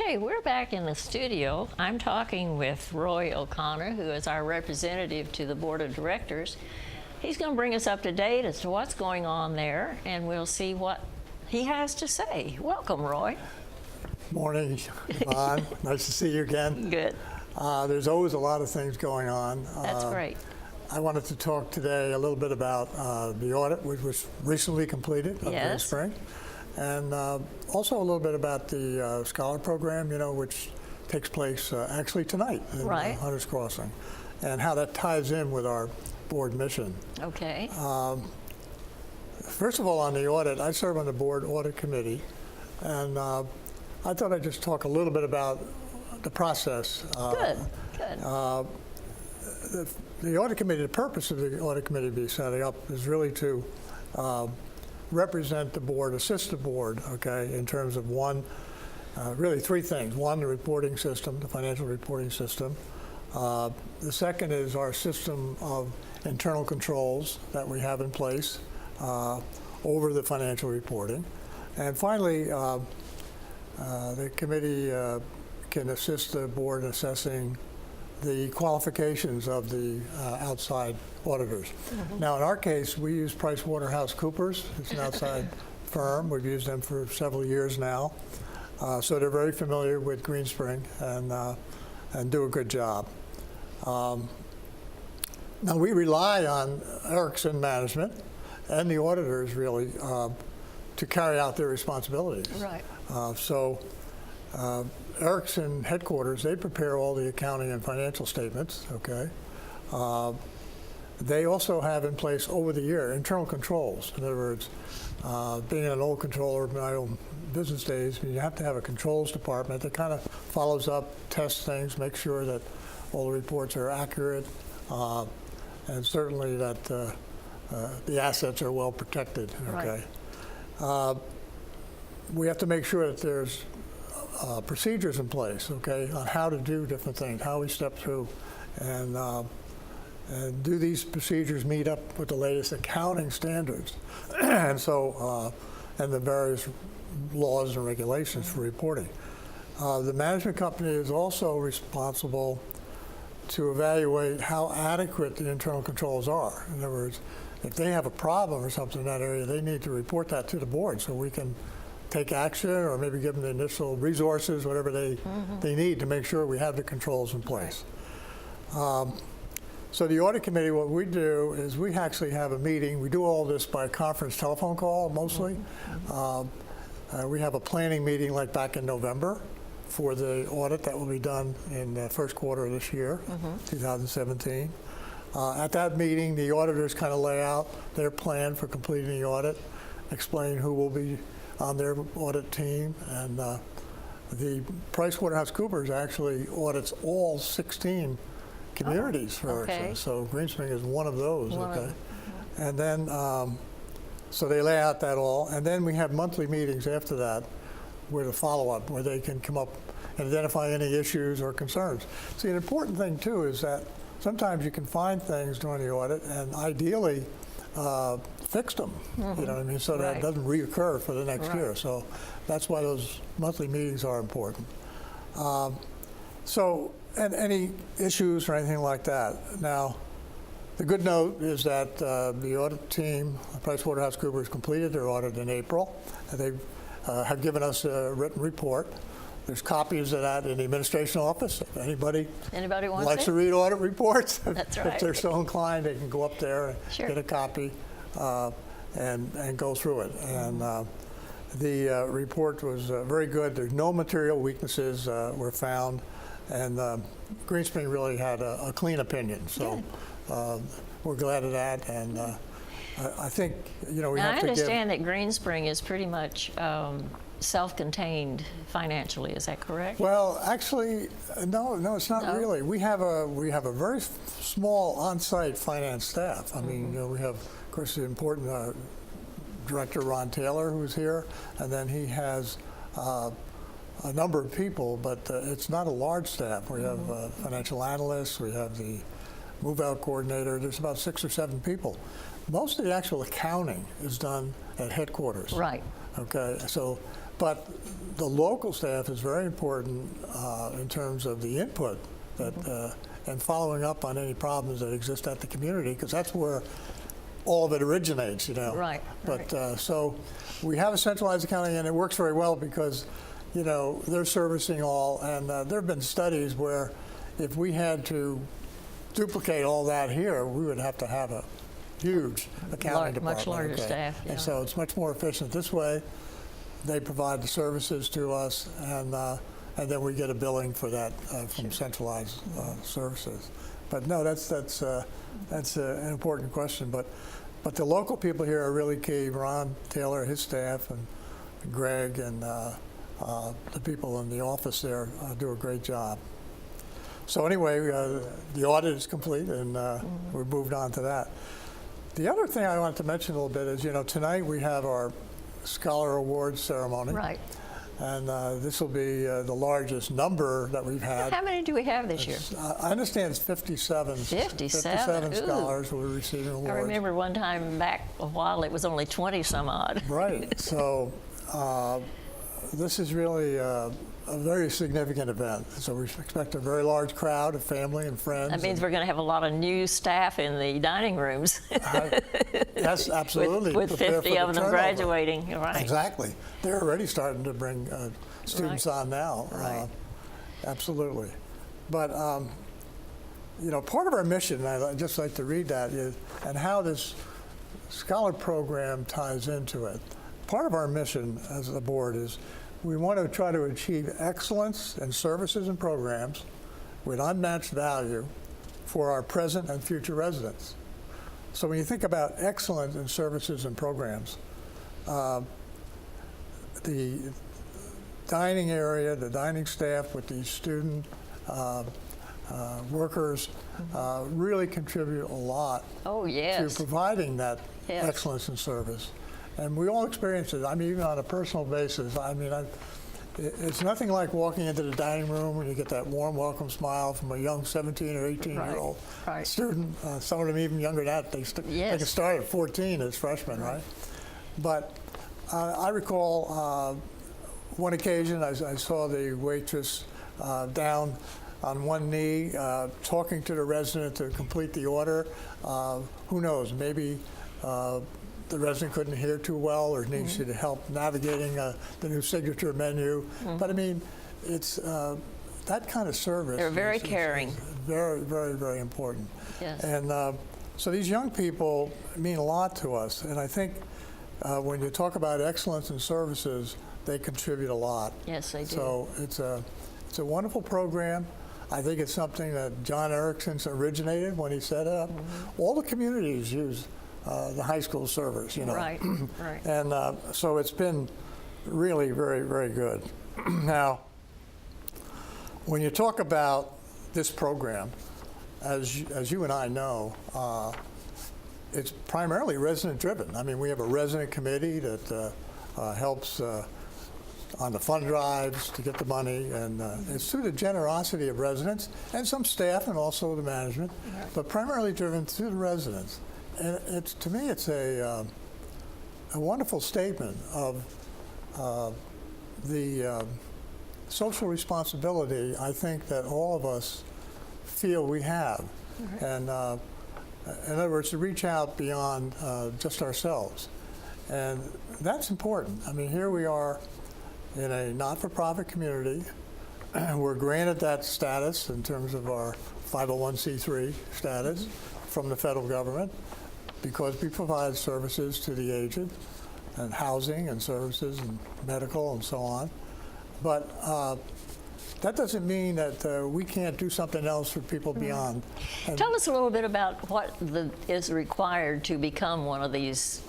Okay, we're back in the studio. I'm talking with Roy O'Connor, who is our representative to the Board of Directors. He's going to bring us up to date as to what's going on there, and we'll see what he has to say. Welcome, Roy. Morning, Yvonne. Nice to see you again. Good. There's always a lot of things going on. That's great. I wanted to talk today a little bit about the audit, which was recently completed of the spring, and also a little bit about the scholar program, which takes place actually tonight in Hunters Crossing, and how that ties in with our board mission. Okay. First of all, on the audit, I serve on the board audit committee, and I thought I'd just talk a little bit about the process. Good. The audit committee, the purpose of the audit committee being setting up is really to represent the board, assist the board, okay, in terms of really three things. One, the reporting system, the financial reporting system. The second is our system of internal controls that we have in place over the financial reporting. And finally, the committee can assist the board in assessing the qualifications of the outside auditors. Now, in our case, we use PricewaterhouseCoopers. It's an outside firm. We've used them for several years now. So they're very familiar with Greenspring and do a good job. Now, we rely on Erickson management and the auditors, really, to carry out their responsibilities. Right. Erickson headquarters, they prepare all the accounting and financial statements, okay? They also have in place over the year internal controls. In other words, being an old controller in my own business days, you have to have a controls department that kind of follows up, tests things, makes sure that all the reports are accurate, and certainly that the assets are well protected, okay? Right. We have to make sure that there's procedures in place, okay, on how to do different things, how we step through, and do these procedures meet up with the latest accounting standards, and the various laws and regulations for reporting. The management company is also responsible to evaluate how adequate the internal controls are. In other words, if they have a problem or something in that area, they need to report that to the board so we can take action or maybe give them the initial resources, whatever they need to make sure we have the controls in place. So the audit committee, what we do is we actually have a meeting. We do all this by conference telephone call mostly. We have a planning meeting like back in November for the audit that will be done in the first quarter of this year, 2017. At that meeting, the auditors kind of lay out their plan for completing the audit, explain who will be on their audit team, and the PricewaterhouseCoopers actually audits all 16 communities for Erickson. So Greenspring is one of those, And then, so they lay out that all, and then we have monthly meetings after that with a follow-up where they can come up and identify any issues or concerns. See, an important thing too is that sometimes you can find things during the audit and ideally fix them, you know what I mean, so that it doesn't reoccur for the next year. So that's why those monthly meetings are important. And any issues or anything like that. Now, the good note is that the audit team, PricewaterhouseCoopers, completed their audit in April. They have given us a written report. There's copies of that in the administration office. If anybody likes to read audit reports, That's right. if they're so inclined, they can go up there and get a copy and go through it. And the report was very good. There's no material weaknesses were found, and Greenspring really had a clean opinion. So we're glad of that. And I think we have to give. I understand that Greenspring is pretty much self-contained financially. Is that correct? Well, actually, no, it's not really. We have a very small on-site finance staff. I mean, we have, of course, the important director Ron Taylor, who's here, and then he has a number of people, but it's not a large staff. We have financial analysts. We have the move-out coordinator. There's about 6 or 7 people. Most of the actual accounting is done at headquarters. Right. Okay, so But the local staff is very important in terms of the input that, and following up on any problems that exist at the community, because that's where all of it originates, you know. Right. But so we have a centralized accounting, and it works very well because, you know, they're servicing all, and there have been studies where if we had to duplicate all that here, we would have to have a huge accounting department. Much larger staff, yeah. And so it's much more efficient this way. They provide the services to us, and then we get a billing for that from centralized services. But no, that's an important question. But the local people here are really key. Ron Taylor, his staff, and Greg, and the people in the office there do a great job. So anyway, the audit is complete, and we've moved on to that. The other thing I wanted to mention a little bit is, you know, tonight we have our Scholar Awards ceremony. Right. And this will be the largest number that we've had. How many do we have this year? I understand it's 57. 57 scholars will be receiving awards. I remember one time back a while it was only 20 some odd. Right. So this is really a very significant event. So we expect a very large crowd of family and friends. That means we're going to have a lot of new staff in the dining rooms. Yes, absolutely. with 50 of them graduating. Right. Exactly. They're already starting to bring students on now. Right. Absolutely. But, you know, part of our mission, and I'd just like to read that, is, and how this scholar program ties into it. Part of our mission as a board is we want to try to achieve excellence in services and programs with unmatched value for our present and future residents. So when you think about excellence in services and programs, the dining area, the dining staff with the student workers really contribute a lot to providing that excellence in service. And we all experience it. I mean, even on a personal basis. I mean, it's nothing like walking into the dining room and you get that warm welcome smile from a young 17 or 18-year-old student. Some of them even younger than that. They can start at 14 as freshmen, right? But I recall one occasion I saw the waitress down on one knee talking to the resident to complete the order. Who knows, maybe the resident couldn't hear too well or needs you to help navigating the new signature menu. But I mean, it's that kind of service. They're very caring. Is very, very, very important. Yes. And so these young people mean a lot to us. And I think when you talk about excellence in services, they contribute a lot. Yes, they do. So it's a wonderful program. I think it's something that John Erickson originated when he set it up. All the communities use the high school servers, you know. Right, right. And so it's been really very, very good. Now, when you talk about this program, as you and I know, it's primarily resident driven. I mean, we have a resident committee that helps on the fund drives to get the money, and it's through the generosity of residents and some staff and also the management, but primarily driven through the residents. And to me, it's a wonderful statement of the social responsibility I think that all of us feel we have. And in other words, to reach out beyond just ourselves. And that's important. I mean, here we are in a not-for-profit community. We're granted that status in terms of our 501c3 status from the federal government, because we provide services to the aged and housing and services and medical and so on. But that doesn't mean that we can't do something else for people beyond. And tell us a little bit about what is required to become one of these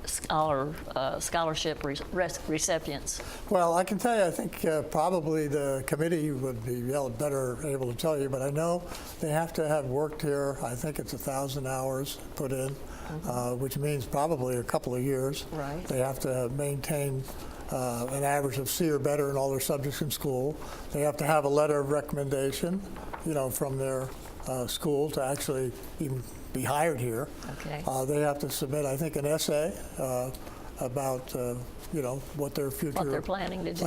scholarship recipients. Well, I can tell you, I think probably the committee would be better able to tell you, but I know they have to have worked here. I think it's 1,000 hours put in, which means probably a couple of years. Right. They have to maintain an average of C or better in all their subjects in school. They have to have a letter of recommendation, you know, from their school to actually even be hired here. Okay. They have to submit, I think, an essay about what their future What they're planning to do.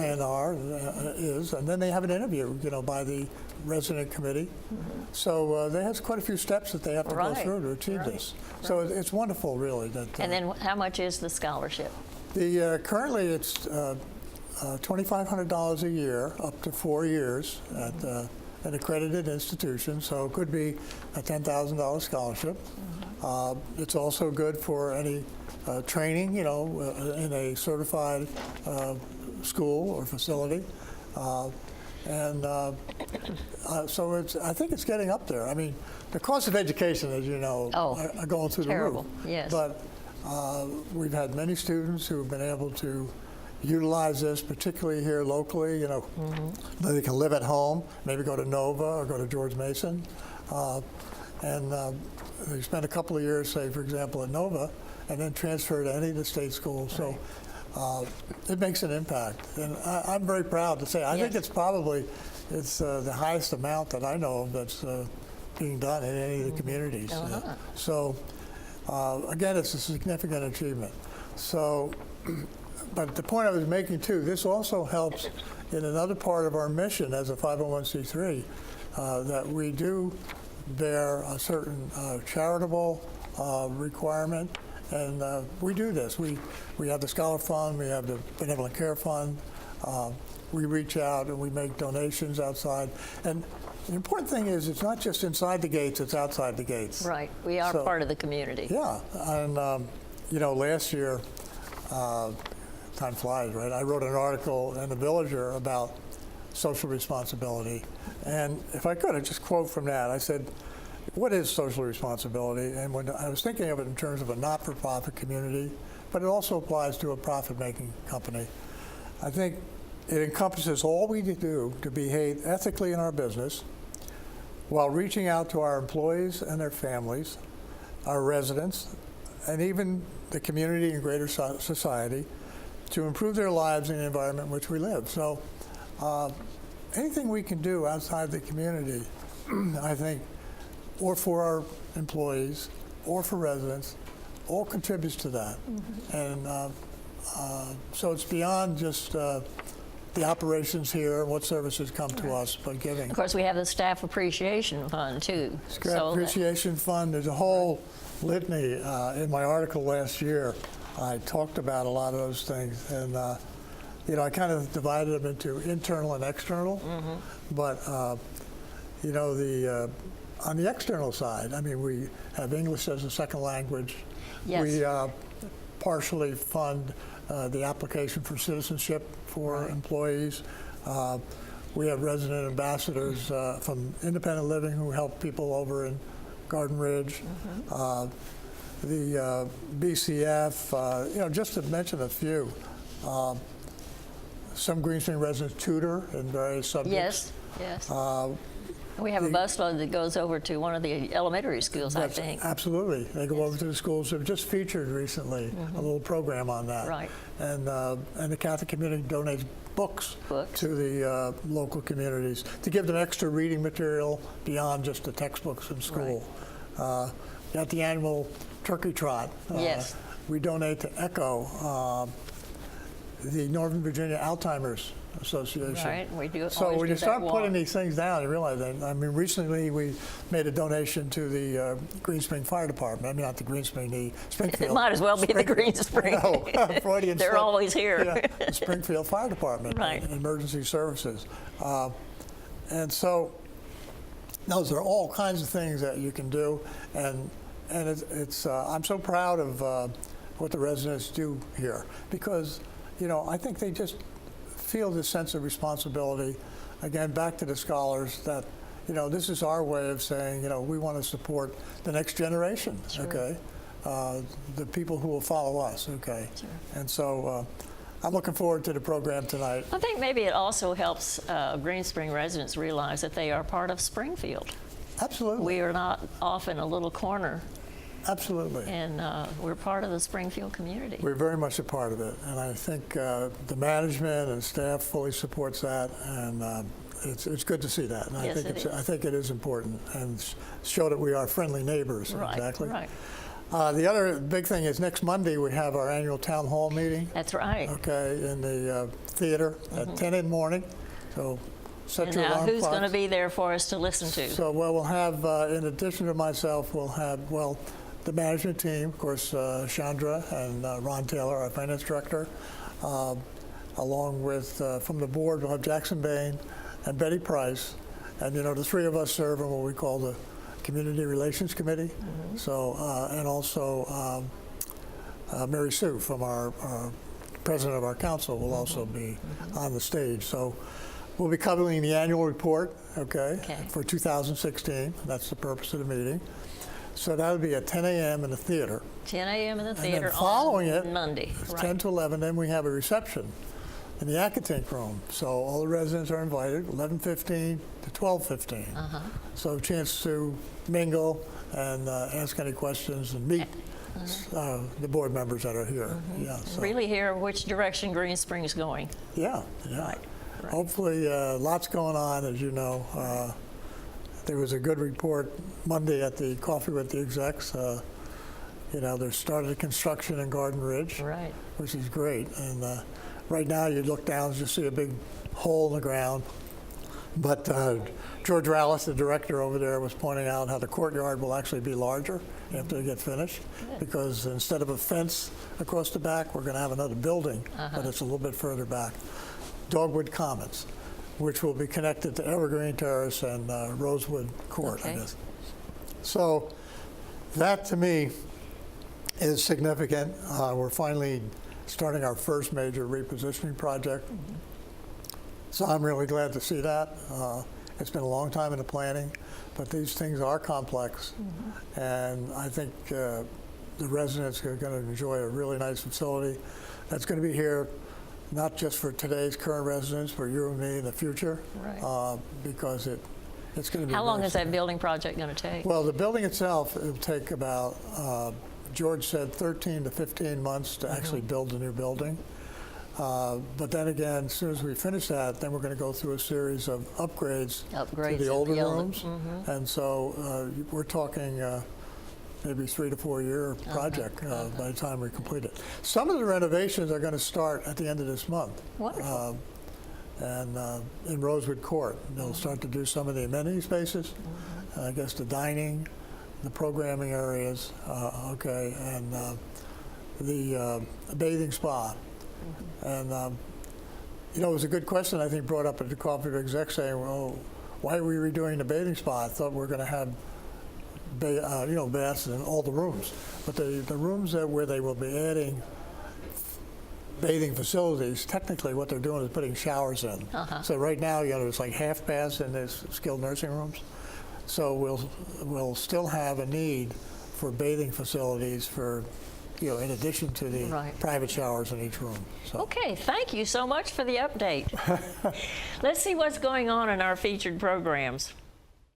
is, and then they have an interview, by the resident committee. So they have quite a few steps that they have to go through to achieve this. So it's wonderful, really. And then how much is the scholarship? Currently it's $2,500 a year, up to 4 years at an accredited institution. So it could be a $10,000 scholarship. It's also good for any training, in a certified school or facility. So I think it's getting up there. I mean, the cost of education, as you know, are going through terrible. the roof. Yes. But we've had many students who have been able to utilize this, particularly here locally. They can live at home, maybe go to Nova or go to George Mason, and they spend a couple of years, say, for example, at Nova, and then transfer to any of the state schools. So it makes an impact, and I'm very proud to say I think it's probably the highest amount that I know of that's being done in any of the communities. So again, it's a significant achievement. So, but the point I was making too, this also helps in another part of our mission as a 501c3 that we do bear a certain charitable requirement. And we do this. We have the Scholar Fund, we have the Benevolent Care Fund. We reach out and we make donations outside. And the important thing is it's not just inside the gates, it's outside the gates. Right. We are part of the community. Yeah. And, last year, time flies, right? I wrote an article in The Villager about social responsibility. And if I could, I'd just quote from that. I said, what is social responsibility? And when I was thinking of it in terms of a not-for-profit community, but it also applies to a profit-making company. I think it encompasses all we do to behave ethically in our business while reaching out to our employees and their families, our residents, and even the community and greater society to improve their lives in the environment in which we live. So anything we can do outside the community, I think, or for our employees, or for residents, all contributes to that. And so it's beyond just the operations here, what services come to us, but giving. Of course, we have the Staff Appreciation Fund, too. Staff Appreciation Fund, there's a whole litany. In my article last year, I talked about a lot of those things. And, I kind of divided them into internal and external. But, on the external side, I mean, we have English as a second language. Yes. We partially fund the application for citizenship for employees. We have resident ambassadors from Independent Living who help people over in Garden Ridge. The BCF, just to mention a few. Some Green Spring residents tutor in various subjects. Yes. We have a busload that goes over to one of the elementary schools, I think. Absolutely. They go over to the schools. They've just featured recently a little program on that. Right. And the Catholic community donates books to the local communities to give them extra reading material beyond just the textbooks in school. Right. Got the annual turkey trot. Yes. We donate to ECHO, the Northern Virginia Alzheimer's Association. Right, we do. So when you start putting these things down, you realize that. I mean, recently we made a donation to the Green Spring Fire Department. I mean, not the Green Spring, the Springfield. It might as well be the Green Spring. No, Freudian They're slip. always here. Yeah, the Springfield Fire Department, right. And Emergency Services. And so those are all kinds of things that you can do, and it's I'm so proud of what the residents do here because I think they just feel this sense of responsibility. Again, back to the scholars that this is our way of saying we want to support the next generation. Sure. Okay, the people who will follow us. Okay, sure. And so I'm looking forward to the program tonight. I think maybe it also helps Green Spring residents realize that they are part of Springfield. Absolutely. We are not off in a little corner. Absolutely. And we're part of the Springfield community. We're very much a part of it. And I think the management and staff fully supports that. And it's good to see that. And yes, I think it is important and show that we are friendly neighbors. Right, exactly. Right. The other big thing is next Monday we have our annual town hall meeting. That's right. Okay, in the theater at 10 in the morning. So set And your now, alarm who's clocks. going to be there for us to listen to? So well, we'll have, in addition to myself, we'll have, well, the management team, of course, Chandra and Ron Taylor, our finance director, along with, from the board, we'll have Jackson Bain and Betty Price. And, you know, the three of us serve on what we call the Community Relations Committee. So, and also Mary Sue from our president of our council will also be on the stage. So we'll be covering the annual report, okay, for 2016. That's the purpose of the meeting. So that would be at 10 a.m. in the theater. 10 a.m. in the And theater then following on it, Monday. it's Right. 10 to 11, then we have a reception in the Acatink room. So all the residents are invited, 11:15 to 12:15. So a chance to mingle and ask any questions and meet the board members that are here. Yeah, so, Really hear which direction Green Springs going. yeah. Right. Hopefully, lots going on, as you know. There was a good report Monday at the Coffee with the Execs. You know, they started construction in Garden Ridge, Right. which is great. And right now, you look down, you see a big hole in the ground. But George Rallis, the director over there, was pointing out how the courtyard will actually be larger after they get finished, because instead of a fence across the back, we're going to have another building, but it's a little bit further back. Dogwood Commons, which will be connected to Evergreen Terrace and Rosewood Court, I Okay. guess. So that, to me, is significant. We're finally starting our first major repositioning project. So I'm really glad to see that. It's been a long time in the planning, but these things are complex. And I think the residents are going to enjoy a really nice facility that's going to be here not just for today's current residents, but you and me in the future, Right. because it's going to be How long very is that building project going to take? well, the building itself, it'll take about, George said 13 to 15 months to actually build a new building. But then again, as soon as we finish that, then we're going to go through a series of upgrades to Upgrades the of older the older- rooms. And so we're talking maybe 3 to 4 year project by the time we complete it. Some of the renovations are going to start at the end of this month. Wonderful. And in Rosewood Court, they'll start to do some of the amenity spaces, I guess the dining, the programming areas, okay, and the bathing spa. And you know, it was a good question I think brought up at the Coffee with Exec saying, well, why are we redoing the bathing spa? I thought we were going to have you know, baths in all the rooms, but the rooms where they will be adding bathing facilities, technically what they're doing is putting showers in. So right now, you know, there's like half baths in these skilled nursing rooms. So we'll still have a need for bathing facilities for, you know, in addition to the Right. private showers in each room. So. Okay, thank you so much for the update. Let's see what's going on in our featured programs.